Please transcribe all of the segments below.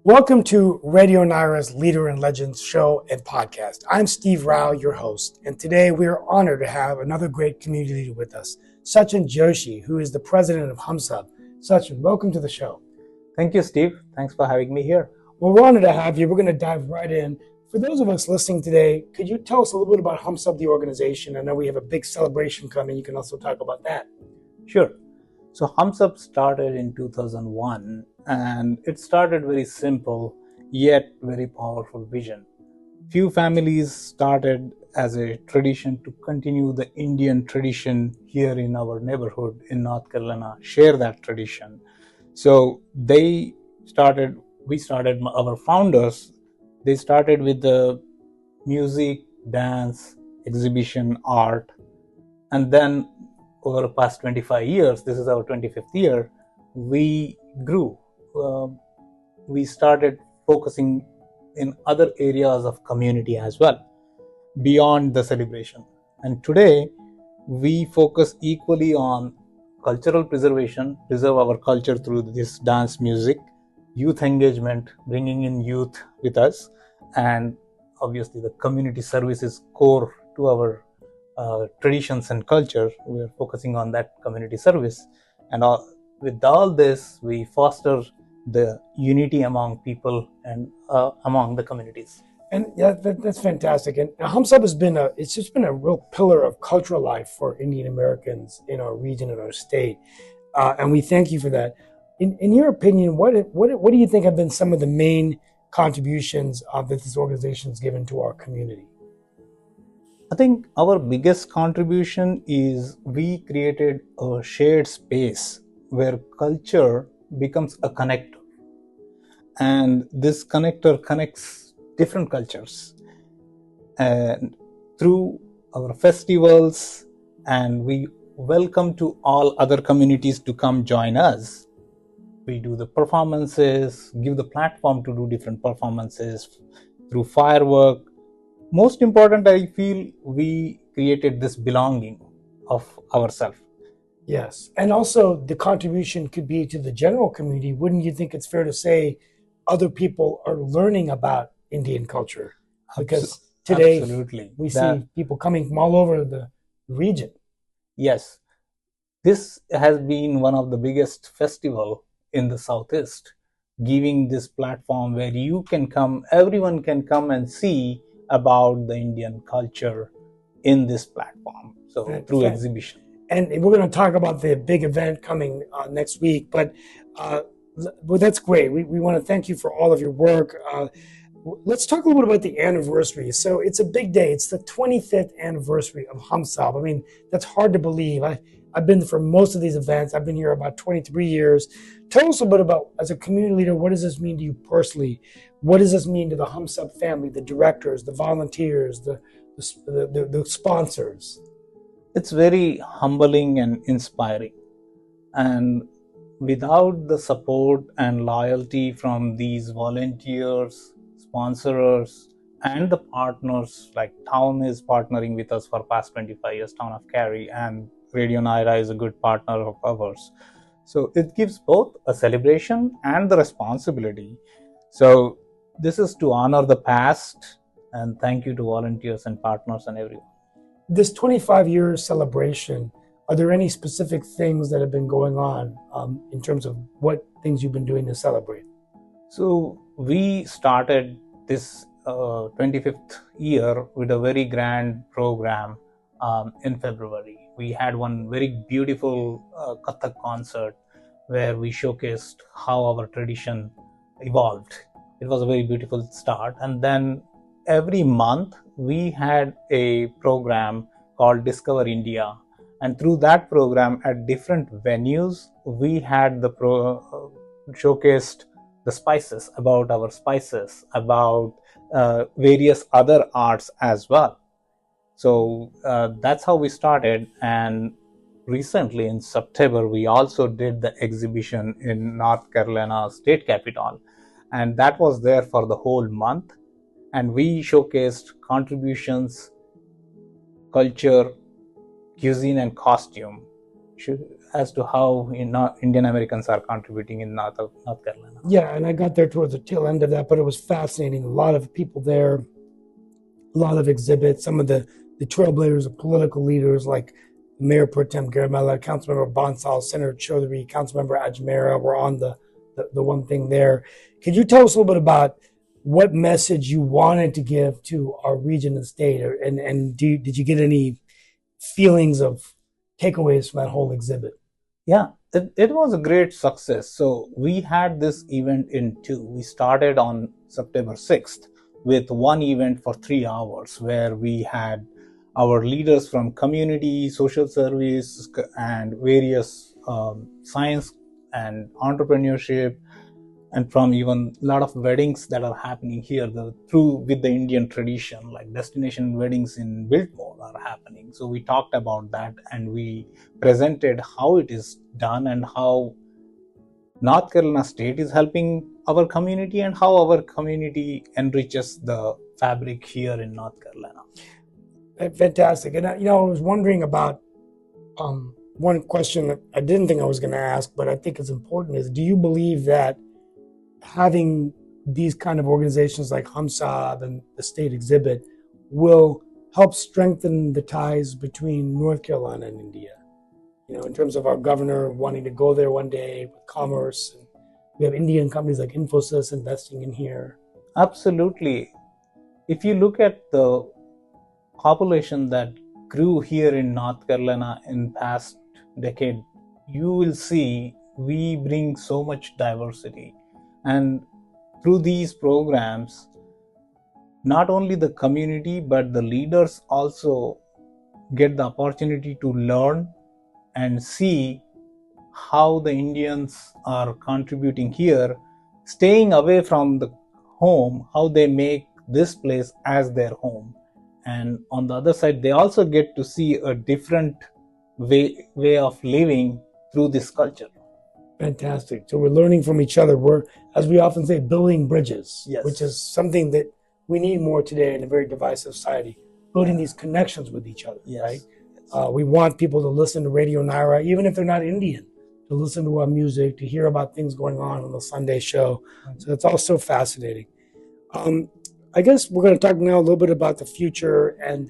Welcome to Radio Nyra's Leader and Legends show and podcast. I'm Steve Rao, your host, and today we are honored to have another great community leader with us, Sachin Joshi, who is the president of HumSub. Sachin, welcome to the show. Thank you, Steve. Thanks for having me here. Well, we're honored to have you. We're going to dive right in. For those of us listening today, could you tell us a little bit about HumSub, the organization? I know we have a big celebration coming. You can also talk about that. Sure. So HumSub started in 2001, and it started very simple yet very powerful vision. Few families started as a tradition to continue the Indian tradition here in our neighborhood in North Carolina, share that tradition. So our founders, they started with the music, dance, exhibition, art, and then over the past 25 years, this is our 25th year, we grew. We started focusing in other areas of community as well, beyond the celebration. And today, we focus equally on cultural preservation, preserve our culture through this dance music, youth engagement, bringing in youth with us, and obviously the community service is core to our traditions and culture. We are focusing on that community service, and with all this we foster the unity among people and among the communities. And yeah, that's fantastic. And HumSub has been it's just been a real pillar of cultural life for Indian Americans in our region and our state. And we thank you for that. In your opinion, what do you think have been some of the main contributions that this organization has given to our community? I think our biggest contribution is we created a shared space where culture becomes a connector. And this connector connects different cultures. And through our festivals, and we welcome to all other communities to come join us. We do the performances, give the platform to do different performances through firework. Most important, I feel we created this belonging of ourselves. Yes. And also the contribution could be to the general community. Wouldn't you think it's fair to say other people are learning about Indian culture? Because today Absolutely. we see people coming from all over the region. Yes. This has been one of the biggest festival in the Southeast, giving this platform where you can come, everyone can come and see about the Indian culture in this platform. So through exhibition. And we're going to talk about the big event coming next week, but that's great. We want to thank you for all of your work. Let's talk a little bit about the anniversary. So it's a big day. It's the 25th anniversary of HumSub. I mean, that's hard to believe. I've been for most of these events. I've been here about 23 years. Tell us a bit about, as a community leader, what does this mean to you personally? What does this mean to the HumSub family, the directors, the volunteers, the sponsors? It's very humbling and inspiring. And without the support and loyalty from these volunteers, sponsors, and the partners, like Town is partnering with us for past 25 years, Town of Cary, and Radio Nyra is a good partner of ours. So it gives both a celebration and the responsibility. So this is to honor the past, and thank you to volunteers and partners and everyone. This 25-year celebration, are there any specific things that have been going on in terms of what things you've been doing to celebrate? So we started this 25th year with a very grand program in February. We had one very beautiful Kathak concert where we showcased how our tradition evolved. It was a very beautiful start. And then every month we had a program called Discover India. And through that program at different venues, we had the showcased the spices, about our spices, about various other arts as well. So that's how we started. And recently in September, we also did the exhibition in North Carolina State Capitol. And that was there for the whole month. And we showcased contributions, culture, cuisine and costume, as to how Indian Americans are contributing in North Carolina. Yeah, and I got there towards the tail end of that, but it was fascinating. A lot of people there, a lot of exhibits. Some of the trailblazers of political leaders like Mayor Pro Tem Garamella, Councilmember Bonsall, Senator Chaudhary, Councilmember Ajmera were on the one thing there. Could you tell us a little bit about what message you wanted to give to our region and state, and did you get any feelings of takeaways from that whole exhibit? Yeah, it was a great success. So we had this event in two. We started on September 6th with one event for 3 hours where we had our leaders from community, social service, and various science and entrepreneurship, and from even a lot of weddings that are happening here with the Indian tradition, like destination weddings in Biltmore are happening. So we talked about that and we presented how it is done and how North Carolina State is helping our community and how our community enriches the fabric here in North Carolina. Fantastic. And I was wondering about one question that I didn't think I was going to ask, but I think it's important, is do you believe that having these kind of organizations like HumSub and the state exhibit will help strengthen the ties between North Carolina and India? In terms of our governor wanting to go there one day with commerce. And we have Indian companies like Infosys investing in here. Absolutely. If you look at the population that grew here in North Carolina in past decade, you will see we bring so much diversity. And through these programs, not only the community, but the leaders also get the opportunity to learn and see how the Indians are contributing here, staying away from the home, how they make this place as their home. And on the other side, they also get to see a different way of living through this culture. Fantastic. So we're learning from each other. We're, as we often say, building bridges, yes, which is something that we need more today in a very divisive society, building these connections with each other, yes, right? Yes. We want people to listen to Radio Nyra, even if they're not Indian, to listen to our music, to hear about things going on the Sunday show. So it's all so fascinating. I guess we're going to talk now a little bit about the future and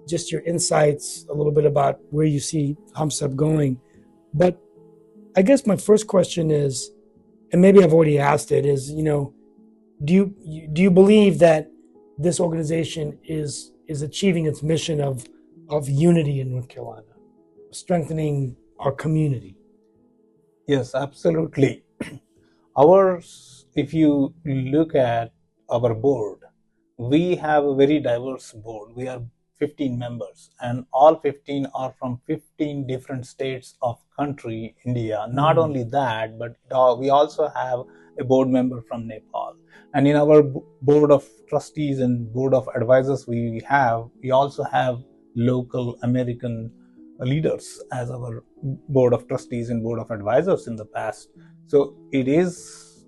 just your insights, a little bit about where you see HumSub going. But I guess my first question is, and maybe I've already asked it, is, do you believe that this organization is achieving its mission of unity in North Carolina, strengthening our community? Yes, absolutely. If you look at our board, we have a very diverse board. We are 15 members, and all 15 are from 15 different states of country, India. Not only that, but we also have a board member from Nepal. And in our board of trustees and board of advisors we also have local American leaders as our board of trustees and board of advisors in the past. So it is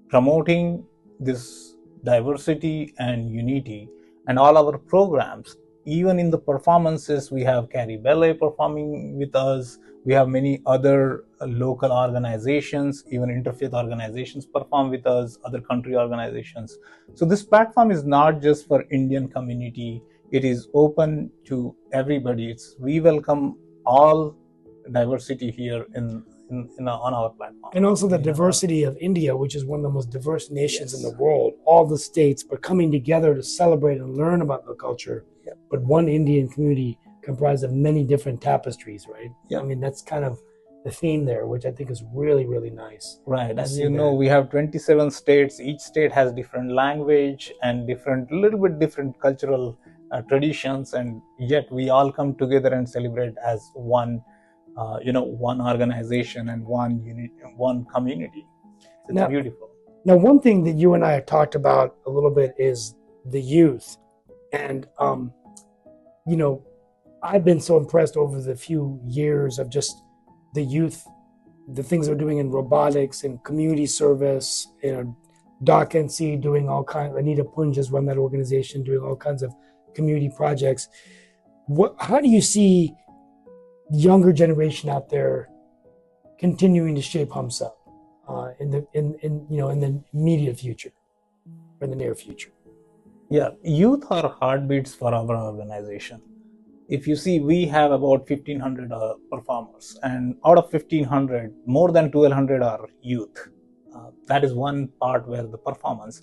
promoting this diversity and unity. And all our programs, even in the performances, we have Carrie Ballet performing with us. We have many other local organizations, even interfaith organizations perform with us, other country organizations. So this platform is not just for Indian community. It is open to everybody. We welcome all diversity here on our platform. And also the diversity of India, which is one of the most diverse nations in the world, all the states, but coming together to celebrate and learn about the culture. Yeah. But one Indian community comprised of many different tapestries, right? Yeah. I mean, that's kind of the theme there, which I think is really, really nice. Right. As you know, we have 27 states. Each state has different language and little bit different cultural traditions, and yet we all come together and celebrate as one one organization and one unit, one community. It's beautiful. Now, one thing that you and I have talked about a little bit is the youth. And, I've been so impressed over the few years of just the youth, the things they're doing in robotics and community service, Doc NC doing all kinds, Anita Punjas run that organization, doing all kinds of community projects. How do you see younger generation out there continuing to shape HumSub in the immediate future, or in the near future? Yeah, youth are heartbeats for our organization. If you see, we have about 1,500 performers, and out of 1,500, more than 1,200 are youth. That is one part where the performance.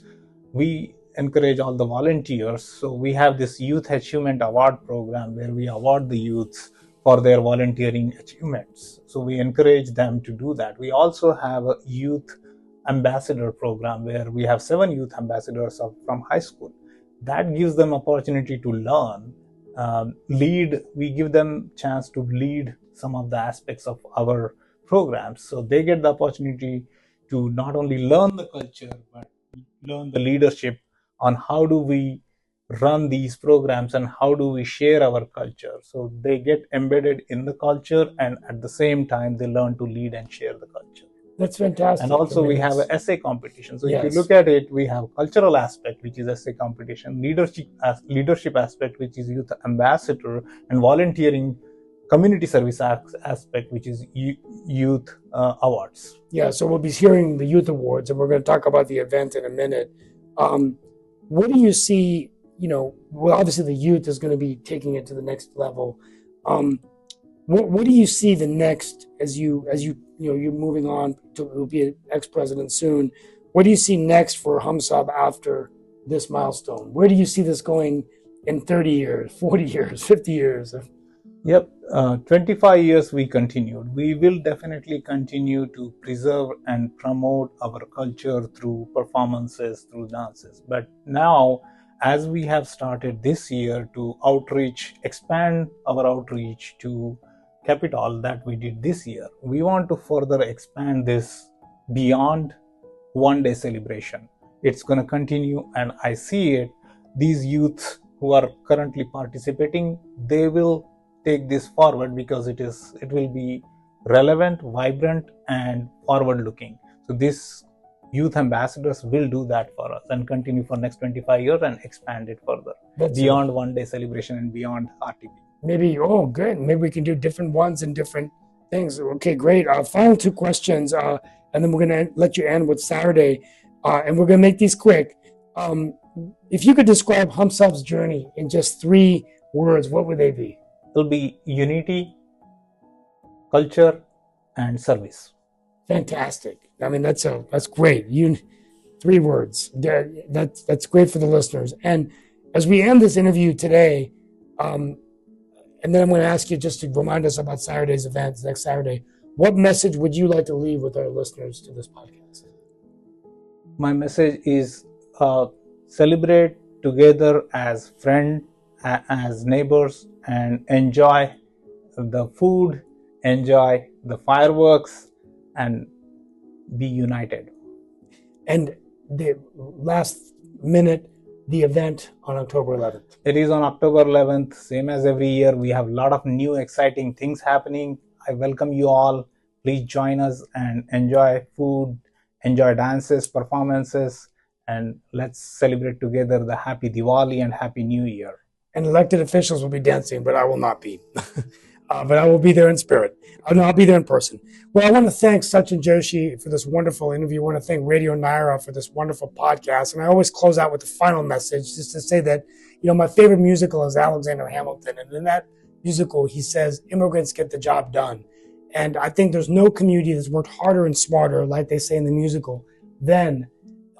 We encourage all the volunteers. So we have this Youth Achievement Award program where we award the youths for their volunteering achievements. So we encourage them to do that. We also have a youth ambassador program where we have 7 youth ambassadors from high school. That gives them opportunity to learn, lead. We give them chance to lead some of the aspects of our programs. So they get the opportunity to not only learn the culture, but learn the leadership on how do we run these programs and how do we share our culture. So they get embedded in the culture, and at the same time, they learn to lead and share the culture. That's fantastic. And also we have an essay competition. So if you look at it, we have cultural aspect, which is essay competition, leadership aspect, which is youth ambassador, and volunteering community service aspect, which is youth awards. Yeah, so we'll be hearing the youth awards, and we're going to talk about the event in a minute. What do you see? Well, obviously the youth is going to be taking it to the next level. What do you see the next as you're moving on to will be an ex-president soon? What do you see next for HumSub after this milestone? Where do you see this going in 30 years, 40 years, 50 years? Yep, 25 years we continued. We will definitely continue to preserve and promote our culture through performances, through dances. But now, as we have started this year to expand our outreach to Capital that we did this year, we want to further expand this beyond one-day celebration. It's going to continue, and I see it. These youths who are currently participating, they will take this forward because it will be relevant, vibrant, and forward-looking. So these youth ambassadors will do that for us and continue for next 25 years and expand it further beyond one-day celebration and beyond RTP. Maybe, good. Maybe we can do different ones and different things. Okay, great. Final 2 questions, and then we're going to let you end with Saturday, and we're going to make these quick. If you could describe HumSub's journey in just 3 words, what would they be? It'll be unity, culture, and service. Fantastic. I mean, that's great. 3 words. That's great for the listeners. And as we end this interview today, and then I'm going to ask you just to remind us about Saturday's event, next Saturday. What message would you like to leave with our listeners to this podcast? My message is celebrate together as friends, as neighbors, and enjoy the food, enjoy the fireworks, and be united. And the last minute, the event on October 11th. It is on October 11th, same as every year. We have a lot of new exciting things happening. I welcome you all. Please join us and enjoy food, enjoy dances, performances, and let's celebrate together the Happy Diwali and Happy New Year. And elected officials will be dancing, but I will not be. But I will be there in spirit. I'll be there in person. Well, I want to thank Sachin Joshi for this wonderful interview. I want to thank Radio Nyra for this wonderful podcast. And I always close out with the final message, just to say that, my favorite musical is Alexander Hamilton. And in that musical, he says, immigrants get the job done. And I think there's no community that's worked harder and smarter, like they say in the musical, than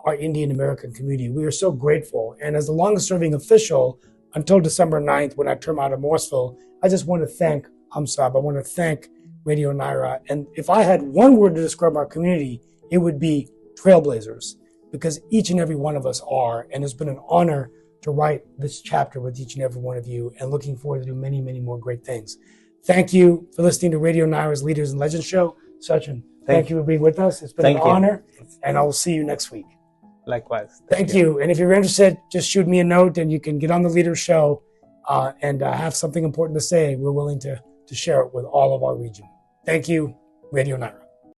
our Indian American community. We are so grateful. And as the longest serving official, until December 9th, when I term out of Morrisville, I just want to thank HumSub. I want to thank Radio Nyra. And if I had one word to describe our community, it would be trailblazers, because each and every one of us are. And it's been an honor to write this chapter with each and every one of you, and looking forward to do many, many more great things. Thank you for listening to Radio Nyra's Leaders and Legends show. Sachin, thank you for being with us. It's been an honor, and I will see you next week. Likewise. Thank you. And if you're interested, just shoot me a note and you can get on the Leaders show and have something important to say. We're willing to share it with all of our region. Thank you, Radio Nyra.